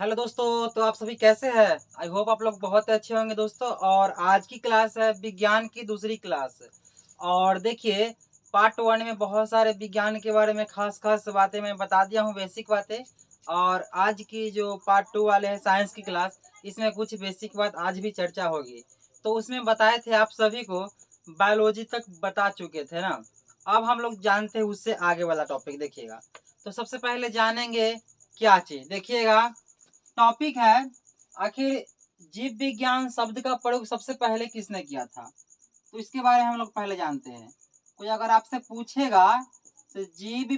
Hello दोस्तों, तो आप सभी कैसे हैं? आई होप आप लोग बहुत अच्छे होंगे दोस्तों। और आज की क्लास है विज्ञान की दूसरी क्लास। और देखिए, पार्ट वन में बहुत सारे विज्ञान के बारे में खास खास बातें मैं बता दिया हूँ, बेसिक बातें। और आज की जो पार्ट टू वाले हैं साइंस की क्लास, इसमें कुछ बेसिक बात आज भी चर्चा होगी। तो उसमें बताए थे आप सभी को, बायोलॉजी तक बता चुके थे ना। अब हम लोग जानते हैं उससे आगे वाला टॉपिक, देखिएगा। तो सबसे पहले जानेंगे क्या चीज़, देखिएगा। टॉपिक है, आखिर जीव विज्ञान शब्द का प्रयोग सबसे पहले किसने किया था? तो इसके बारे में हम लोग पहले जानते हैं। कोई अगर आपसे पूछेगा तो जीव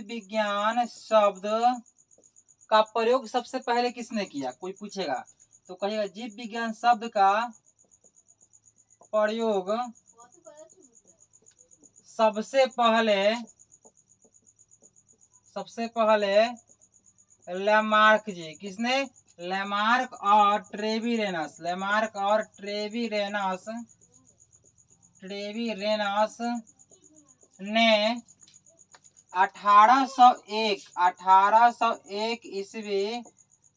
विज्ञान शब्द का प्रयोग सबसे पहले किसने किया, कोई पूछेगा तो कहिएगा जीव विज्ञान शब्द का प्रयोग सबसे पहले लैमार्क जी। किसने? लैमार्क और ट्रेविरेनस ने 1801 ईस्वी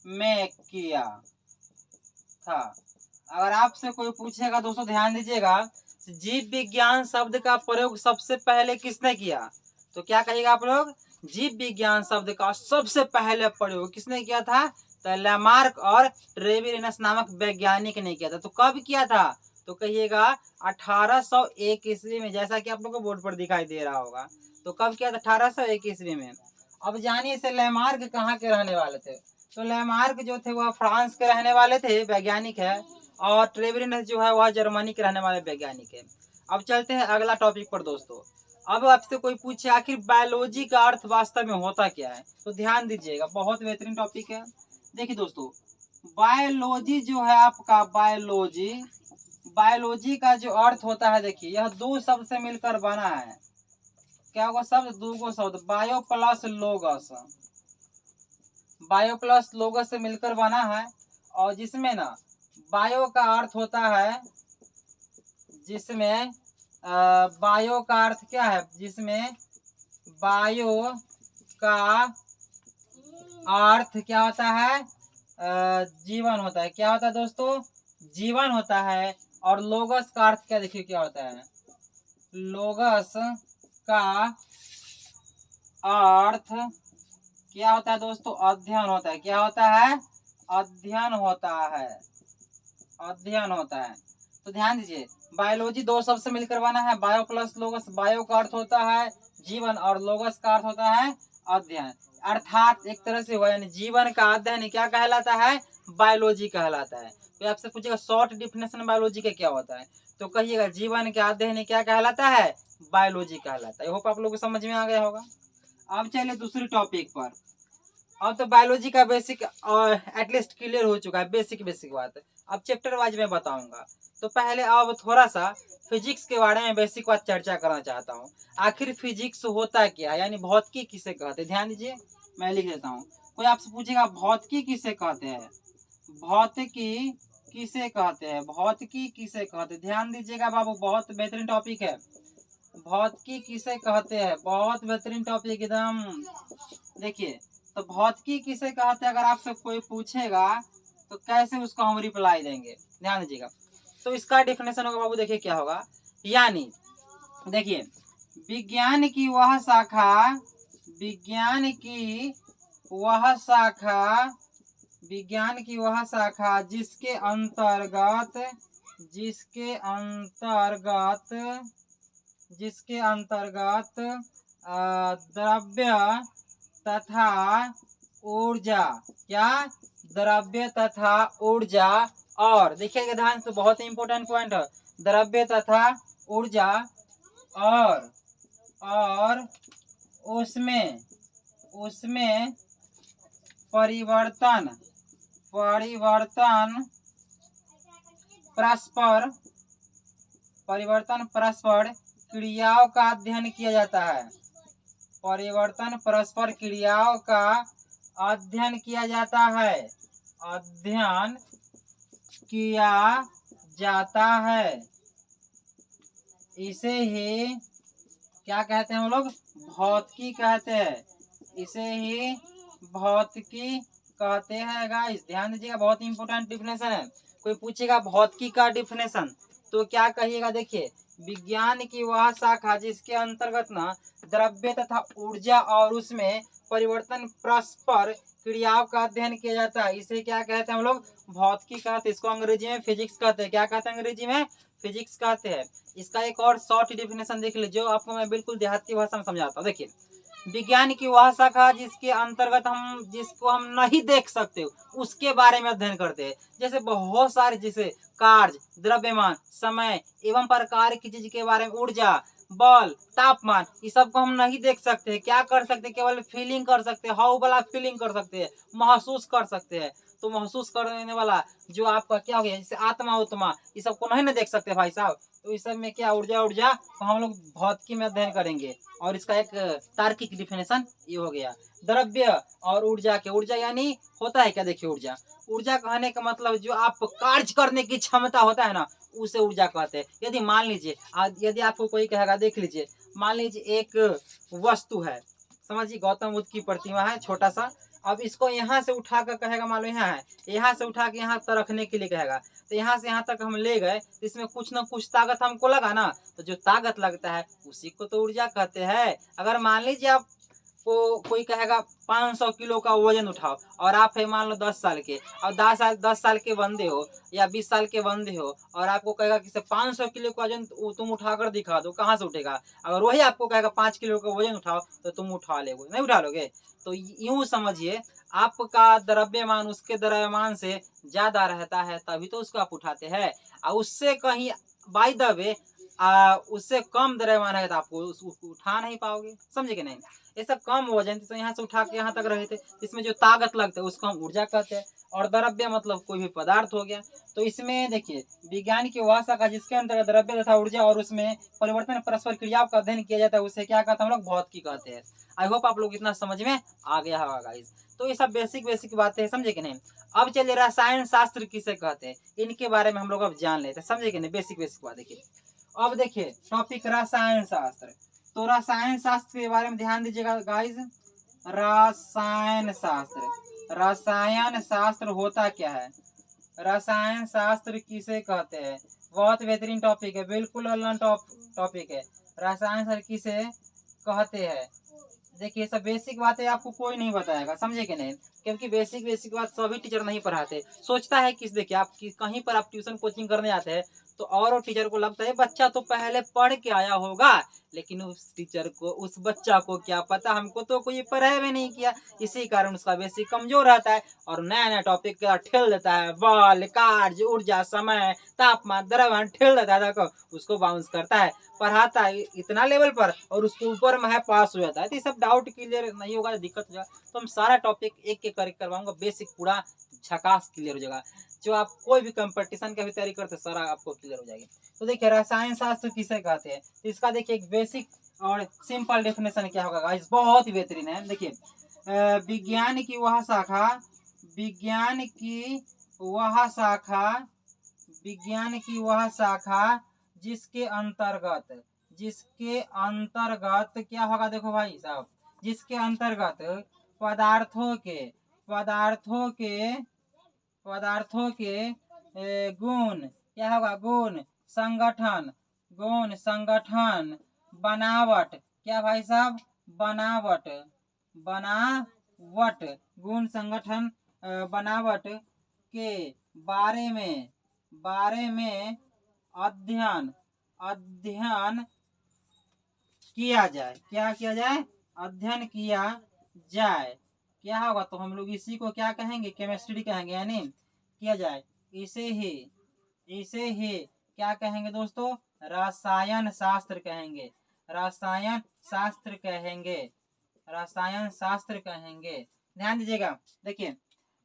में किया था। अगर आपसे कोई पूछेगा दोस्तों, ध्यान दीजिएगा, जीव विज्ञान शब्द का प्रयोग सबसे पहले किसने किया, तो क्या कहिएगा आप लोग? जीव विज्ञान शब्द का सबसे पहले प्रयोग किसने किया था? तो लैमार्क और ट्रेविरेनस नामक वैज्ञानिक ने किया था। तो कब किया था? तो कहिएगा 1801 ईस्वी में, जैसा कि आप लोगों को बोर्ड पर दिखाई दे रहा होगा। तो कब किया था? 1801 ईस्वी में। अब जानिए से लैमार्क कहाँ के रहने वाले थे। तो लैमार्क जो थे वह फ्रांस के रहने वाले थे, वैज्ञानिक है। और ट्रेविरेनस जो है वह जर्मनी के रहने वाले वैज्ञानिक है। अब चलते हैं अगला टॉपिक पर दोस्तों। अब आपसे कोई पूछे आखिर बायोलॉजी का अर्थ वास्तव में होता क्या है, तो ध्यान दीजिएगा, बहुत बेहतरीन टॉपिक है। देखिए दोस्तों, बायोलॉजी जो है आपका, बायोलॉजी का जो अर्थ होता है, देखिए यह दो शब्द से मिलकर बना है। क्या होगा शब्द? दो शब्द, बायो प्लस लोगस से मिलकर बना है। और जिसमें ना बायो का अर्थ होता है, जिसमें बायो का अर्थ क्या है? जिसमें बायो का अर्थ क्या होता है? जीवन होता है। क्या होता है दोस्तों? जीवन होता है। और लोगस का अर्थ क्या, देखिए क्या होता है? लोगस का अर्थ क्या होता है दोस्तों? अध्ययन होता है। क्या होता है? अध्ययन होता है। तो ध्यान दीजिए, बायोलॉजी दो शब्द से मिलकर बना है, बायो प्लस लोगस। बायो का अर्थ होता है जीवन और लोगस का अर्थ होता है अध्ययन। अर्थात एक तरह से हुआ, यानी जीवन का अध्ययन क्या कहलाता है? बायोलॉजी कहलाता है। तो आपसे पूछेगा शॉर्ट डिफिनेशन बायोलॉजी का क्या होता है, तो कहिएगा जीवन का अध्ययन क्या कहलाता है? बायोलॉजी कहलाता है। होप आप लोगों को समझ में आ गया होगा। अब चलिए दूसरी टॉपिक पर। अब तो बायोलॉजी का बेसिक एटलीस्ट क्लियर हो चुका है, बेसिक बात। अब चैप्टर वाइज में बताऊंगा। तो पहले अब थोड़ा सा फिजिक्स के बारे में बेसिक बात चर्चा करना चाहता हूँ। आखिर फिजिक्स होता क्या है, यानी भौतिकी किसे कहते हैं? ध्यान दीजिए, मैं लिख देता हूँ। कोई आपसे पूछेगा भौतिकी किसे कहते हैं, ध्यान दीजिएगा बाबू, बहुत बेहतरीन टॉपिक है। भौतिकी किसे कहते हैं? बहुत बेहतरीन टॉपिक एकदम। देखिए, तो भौतिकी किसे कहते हैं अगर आपसे कोई पूछेगा तो कैसे उसको हम रिप्लाई देंगे, ध्यान दीजिएगा। तो इसका डिफिनेशन होगा बाबू, देखिए क्या होगा। यानी देखिए, विज्ञान की वह शाखा जिसके अंतर्गत द्रव्य तथा ऊर्जा, क्या? द्रव्य तथा ऊर्जा। और देखिएगा ध्यान से, बहुत ही इंपॉर्टेंट पॉइंट है, द्रव्य तथा ऊर्जा। और उसमें परिवर्तन परस्पर क्रियाओं का अध्ययन किया जाता है। परस्पर क्रियाओं का अध्ययन किया जाता है। इसे ही क्या कहते हैं हम लोग? भौतिकी कहते हैं। इसे ही भौतिकी कहते हैं गाइस। ध्यान दीजिएगा, बहुत इंपॉर्टेंट डिफिनेशन है। कोई पूछेगा भौतिकी का डिफिनेशन तो क्या कहिएगा, देखिए विज्ञान की वह शाखा जिसके अंतर्गत ना द्रव्य तथा ऊर्जा और उसमें परिवर्तन परस्पर क्रियाओं का अध्ययन किया जाता है, इसे क्या कहते हैं हम लोग, भौतिकी कहते हैं। इसको अंग्रेजी में फिजिक्स कहते हैं। क्या कहते हैं अंग्रेजी में, फिजिक्स कहते हैं। इसका एक और शॉर्ट डिफिनेशन देख लीजिए, जो आपको मैं बिल्कुल देहाती भाषा में समझाता हूँ। देखिए विज्ञान की वह शाखा जिसके अंतर्गत हम जिसको हम नहीं देख सकते उसके बारे में अध्ययन करते हैं। जैसे बहुत सारे, जैसे कार्य, द्रव्यमान, समय एवं प्रकार की चीज के बारे में, ऊर्जा, बल, तापमान, ये सब को हम नहीं देख सकते। क्या कर सकते, केवल फीलिंग कर सकते हैं, हाउ वाला फीलिंग कर सकते हैं, महसूस कर सकते हैं। तो महसूस करने वाला जो आपका क्या हो गया, जैसे आत्मा उत्मा, ये सब को नहीं ना देख सकते भाई साहब। तो इस सब में क्या ऊर्जा, ऊर्जा तो हम लोग भौतिकी में अध्ययन करेंगे। और इसका एक तार्किक डिफिनेशन ये हो गया। द्रव्य और ऊर्जा के, ऊर्जा यानी होता है क्या, देखिए ऊर्जा, ऊर्जा कहने का मतलब जो आप कार्य करने की क्षमता होता है ना, उसे ऊर्जा कहते हैं। यदि मान लीजिए यदि आपको कोई कहेगा, देख लीजिए, मान लीजिए एक वस्तु है, समझिए गौतम बुद्ध की प्रतिमा है छोटा सा। अब इसको यहाँ से उठा कर कहेगा, मान लो यहाँ है, यहाँ से उठा के यहाँ तक रखने के लिए कहेगा, तो यहाँ से यहाँ तक हम ले गए, तो इसमें कुछ ना कुछ ताकत हमको लगा ना, तो जो ताकत लगता है उसी को तो ऊर्जा कहते हैं। अगर मान लीजिए आप को कोई कहेगा 500 किलो का वजन उठाओ, और आप है मान लो 10 साल के, और 10 साल के बंदे हो या 20 साल के बंदे हो, और आपको कहेगा कि 500 किलो का वजन तुम उठाकर दिखा दो, कहाँ से उठेगा। अगर वही आपको कहेगा 5 किलो का वजन उठाओ, तो तुम उठा लोगे, नहीं उठा लोगे। तो यूं समझिए, आपका द्रव्यमान उसके द्रव्यमान से ज्यादा रहता है, तभी तो उसको आप उठाते हैं। और उससे कहीं बाय द वे उससे कम द्रव्यमान है तो आपको उसको उठा नहीं पाओगे, समझे कि नहीं। ऐसा कम वजन तो यहाँ से उठा के यहाँ तक रहे थे, इसमें जो ताकत लगता है उसको हम ऊर्जा कहते हैं। और द्रव्य मतलब कोई भी पदार्थ हो गया। तो इसमें देखिए विज्ञान की वह शाखा जिसके अंतर्गत द्रव्य तथा ऊर्जा और उसमें परिवर्तन परस्पर क्रियाओं का अध्ययन किया जाता है, उसे क्या कहते हैं हम लोग, भौतिकी कहते हैं। आई होप आप लोग इतना समझ में आ गया होगा गाइस। तो ये सब बेसिक बेसिक बातें हैं, समझे कि नहीं। अब चलिए रसायन शास्त्र किसे कहते हैं, इनके बारे में हम लोग अब जान लेते हैं, समझे कि नहीं, बेसिक बेसिक बात। देखिए अब देखिए टॉपिक रसायन शास्त्र। तो रसायन शास्त्र के बारे में ध्यान दीजिएगा गाइस। रसायन शास्त्र, रसायन शास्त्र होता क्या है, रसायन शास्त्र किसे कहते हैं, बहुत बेहतरीन टॉपिक है, बिल्कुल अलग टॉपिक है। रसायन शास्त्र किसे कहते हैं, देखिए सब बेसिक बातें आपको कोई नहीं बताएगा, समझे कि नहीं। क्योंकि बेसिक बेसिक बात सभी टीचर नहीं पढ़ाते। सोचता है कि देखिए आप कहीं पर आप ट्यूशन कोचिंग करने आते हैं, तो और टीचर को लगता है बच्चा तो पहले पढ़ के आया होगा, लेकिन उस टीचर को, उस बच्चा को क्या पता, हमको तो कोई पढ़ाई भी नहीं किया। इसी कारण उसका बेसिक कमजोर रहता है, और नया नया टॉपिक का ठेल देता है, बल, कार्य, ऊर्जा, समय, तापमान, द्रव्यमान ठेल देता है, देखो उसको बाउंस करता है, पढ़ाता है इतना लेवल पर, और उसको ऊपर में है पास हो जाता है। तो ये सब डाउट क्लियर नहीं होगा, दिक्कत हो जाएगा। तो हम सारा टॉपिक एक एक करके करवाऊंगा, बेसिक पूरा झकास क्लियर हो जाएगा। जो आप कोई भी कंपटीशन की भी तैयारी करते हैं, सारा आपको क्लियर हो जाएगी। तो देखिए रसायन शास्त्र किसे कहते हैं, तो इसका देखिए एक बेसिक और सिंपल डेफिनेशन क्या होगा गाइस, बहुत ही बेहतरीन है। देखिए विज्ञान की वह शाखा, विज्ञान की वह शाखा, विज्ञान की वह शाखा जिसके अंतर्गत, जिसके अंतर्गत क्या होगा, देखो भाई साहब, जिसके अंतर्गत पदार्थों के, पदार्थों के, पदार्थों के गुण क्या होगा, गुण, संगठन, गुण, संगठन, बनावट, क्या भाई साहब, बनावट, बनावट, गुण, संगठन, बनावट के बारे में, बारे में अध्ययन, अध्ययन किया जाए, क्या किया जाए, अध्ययन किया जाए। क्या होगा, तो हम लोग इसी को क्या कहेंगे, केमिस्ट्री कहेंगे, यानी किया जाए, इसे ही, इसे ही क्या कहेंगे दोस्तों, रसायन शास्त्र कहेंगे, रसायन शास्त्र कहेंगे, रसायन शास्त्र कहेंगे। ध्यान दीजिएगा। देखिए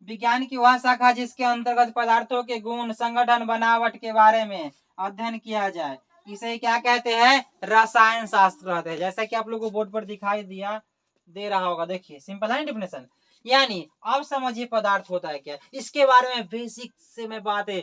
विज्ञान की वह शाखा जिसके अंतर्गत पदार्थों के गुण, संगठन, बनावट के बारे में अध्ययन किया जाए, इसे क्या कहते हैं, रसायन शास्त्र कहते हैं। जैसा कि आप लोगों को बोर्ड पर दिखाई दे रहा होगा, देखिए सिंपल है डिफिनेशन। यानी अब समझिए पदार्थ होता है क्या, इसके बारे में बेसिक से मैं बातें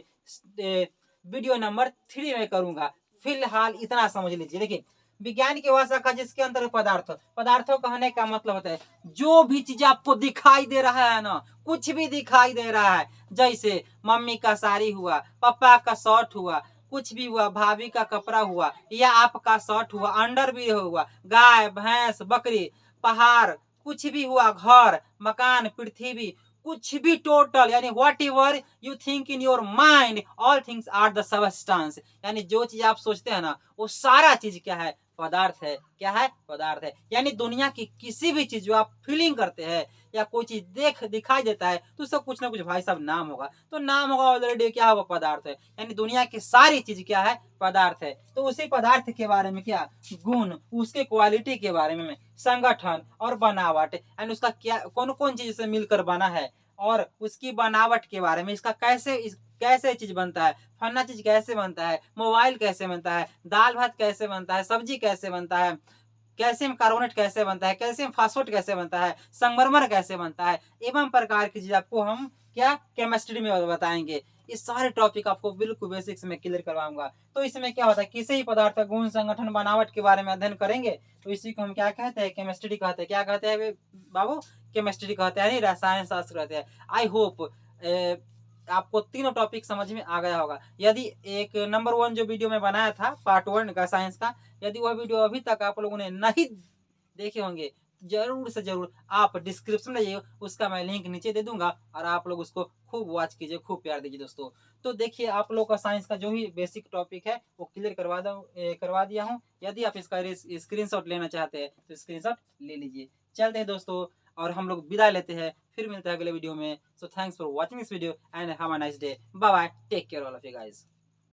वीडियो नंबर 3 में करूंगा, फिलहाल इतना समझ लीजिए। देखिए विज्ञान की वह शाखा जिसके अंतर पदार्थ, पदार्थों कहने का मतलब होता है जो भी चीज आपको दिखाई दे रहा है ना, कुछ भी दिखाई दे रहा है, जैसे मम्मी का साड़ी हुआ, पापा का शर्ट हुआ, कुछ भी हुआ, भाभी का कपड़ा हुआ, या आपका शर्ट हुआ, अंडर भी हुआ, गाय भैंस बकरी पहाड़, कुछ भी हुआ, घर मकान पृथ्वी, कुछ भी टोटल, यानी whatever you think in your mind all things are the substance, यानी जो चीज आप सोचते हैं ना वो सारा चीज क्या है, पदार्थ है। क्या है, पदार्थ है। यानी दुनिया की किसी भी चीज जो आप फीलिंग करते हैं या कोई चीज दिखाई देता है तो उसका कुछ ना कुछ भाई साहब नाम होगा, तो नाम होगा ऑलरेडी, क्या होगा, पदार्थ है। यानी दुनिया की सारी चीज क्या है, पदार्थ है। तो उसी पदार्थ के बारे में क्या गुण, उसके क्वालिटी के बारे में, संगठन और बनावट, यानी उसका क्या कौन कौन चीज से मिलकर बना है, और उसकी बनावट के बारे में, इसका कैसे चीज बनता है, फन्ना चीज कैसे बनता है, मोबाइल कैसे बनता है, दाल भात कैसे बनता है, सब्जी कैसे बनता है, कैल्शियम कार्बोनेट कैसे बनता है, कैल्शियम फास्फेट कैसे बनता है, संगमरमर कैसे बनता है, एवं प्रकार की चीज आपको हम क्या केमिस्ट्री में बताएंगे। इस सारे टॉपिक आपको बिल्कुल बेसिक्स में क्लियर करवाऊंगा। तो इसमें क्या होता है, किसी ही पदार्थ का गुण संगठन बनावट के बारे में अध्ययन करेंगे, तो इसी को हम क्या कहते हैं, केमिस्ट्री कहते हैं। क्या कहते हैं बाबू, केमिस्ट्री कहते हैं, रसायन शास्त्र कहते हैं। आई होप आपको तीनों टॉपिक समझ में आ गया होगा। यदि एक नंबर 1 जो वीडियो में बनाया था पार्ट 1 का साइंस का, यदि वह वीडियो अभी तक आप लोगों ने नहीं देखे होंगे, जरूर से जरूर आप डिस्क्रिप्शन में जाइए, उसका मैं लिंक नीचे दे दूंगा, और आप लोग उसको खूब वॉच कीजिए, खूब प्यार दीजिए दोस्तों। तो देखिए आप लोग का साइंस का जो भी बेसिक टॉपिक है वो क्लियर करवा दिया हूँ। यदि आप इसका स्क्रीनशॉट लेना चाहते हैं तो स्क्रीनशॉट ले लीजिए। चलते हैं दोस्तों, और हम लोग विदा लेते हैं, फिर मिलते हैं अगले वीडियो में। So thanks for watching this video and have a nice day. Bye bye, take care all of you guys.